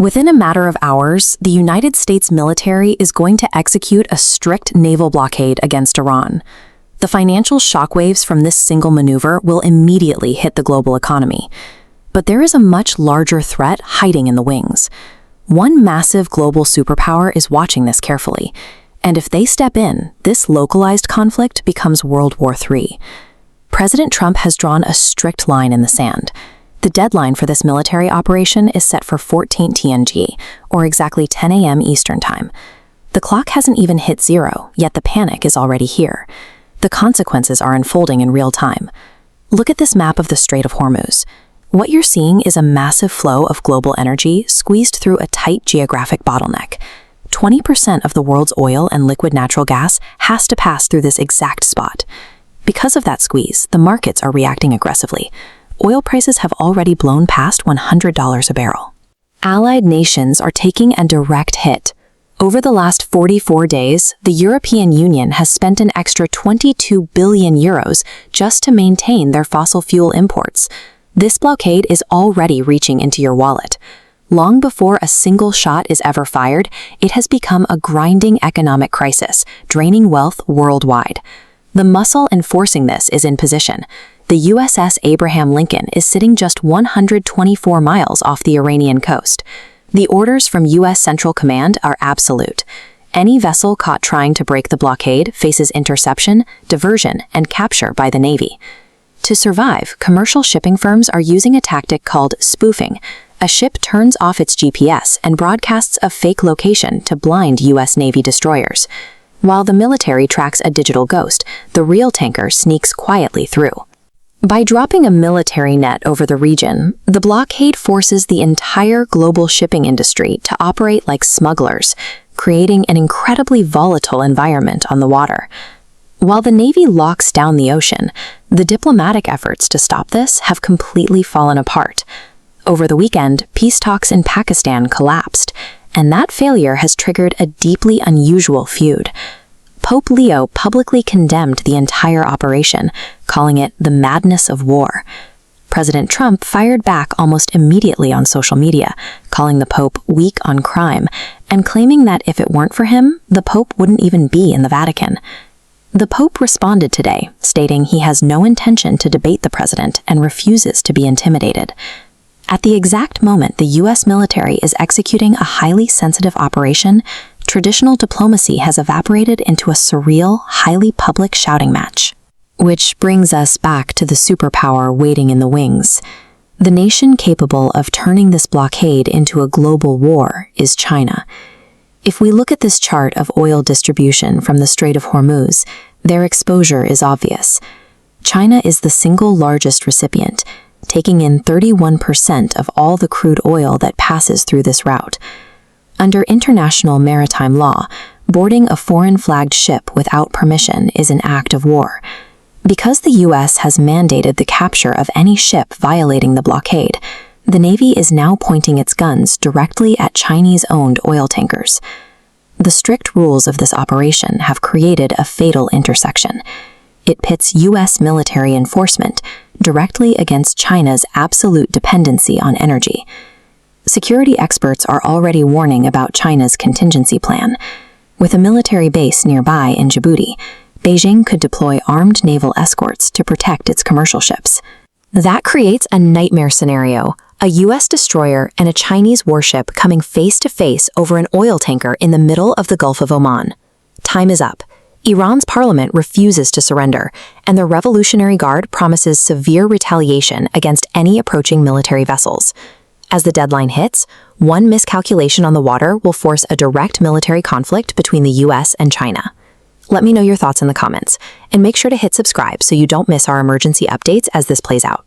Within a matter of hours, the United States military is going to execute a strict naval blockade against Iran. The financial shockwaves from this single maneuver will immediately hit the global economy. But there is a much larger threat hiding in the wings. One massive global superpower is watching this carefully, and if they step in, this localized conflict becomes World War III. President Trump has drawn a strict line in the sand. The deadline for this military operation is set for 14 TNG, or exactly 10 a.m. Eastern Time. The clock hasn't even hit zero, yet the panic is already here. The consequences are unfolding in real time. Look at this map of the Strait of Hormuz. What you're seeing is a massive flow of global energy squeezed through a tight geographic bottleneck. 20% of the world's oil and liquid natural gas has to pass through this exact spot. Because of that squeeze, the markets are reacting aggressively. Oil prices have already blown past $100 a barrel. Allied nations are taking a direct hit. Over the last 44 days, the European Union has spent an extra 22 billion euros just to maintain their fossil fuel imports. This blockade is already reaching into your wallet. Long before a single shot is ever fired, it has become a grinding economic crisis, draining wealth worldwide. The muscle enforcing this is in position. The USS Abraham Lincoln is sitting just 124 miles off the Iranian coast. The orders from U.S. Central Command are absolute. Any vessel caught trying to break the blockade faces interception, diversion, and capture by the Navy. To survive, commercial shipping firms are using a tactic called spoofing. A ship turns off its GPS and broadcasts a fake location to blind U.S. Navy destroyers. While the military tracks a digital ghost, the real tanker sneaks quietly through. By dropping a military net over the region, the blockade forces the entire global shipping industry to operate like smugglers, creating an incredibly volatile environment on the water. While the Navy locks down the ocean, the diplomatic efforts to stop this have completely fallen apart. Over the weekend, peace talks in Pakistan collapsed, and that failure has triggered a deeply unusual feud. Pope Leo publicly condemned the entire operation, calling it the madness of war. President Trump fired back almost immediately on social media, calling the Pope weak on crime, and claiming that if it weren't for him, the Pope wouldn't even be in the Vatican. The Pope responded today, stating he has no intention to debate the president and refuses to be intimidated. At the exact moment the U.S. military is executing a highly sensitive operation, traditional diplomacy has evaporated into a surreal, highly public shouting match. Which brings us back to the superpower waiting in the wings. The nation capable of turning this blockade into a global war is China. If we look at this chart of oil distribution from the Strait of Hormuz, their exposure is obvious. China is the single largest recipient, taking in 31% of all the crude oil that passes through this route. Under international maritime law, boarding a foreign-flagged ship without permission is an act of war. Because the U.S. has mandated the capture of any ship violating the blockade, the Navy is now pointing its guns directly at Chinese-owned oil tankers. The strict rules of this operation have created a fatal intersection. It pits U.S. military enforcement directly against China's absolute dependency on energy. Security experts are already warning about China's contingency plan. With a military base nearby in Djibouti, Beijing could deploy armed naval escorts to protect its commercial ships. That creates a nightmare scenario, a U.S. destroyer and a Chinese warship coming face-to-face over an oil tanker in the middle of the Gulf of Oman. Time is up. Iran's parliament refuses to surrender, and the Revolutionary Guard promises severe retaliation against any approaching military vessels. As the deadline hits, one miscalculation on the water will force a direct military conflict between the U.S. and China. Let me know your thoughts in the comments, and make sure to hit subscribe so you don't miss our emergency updates as this plays out.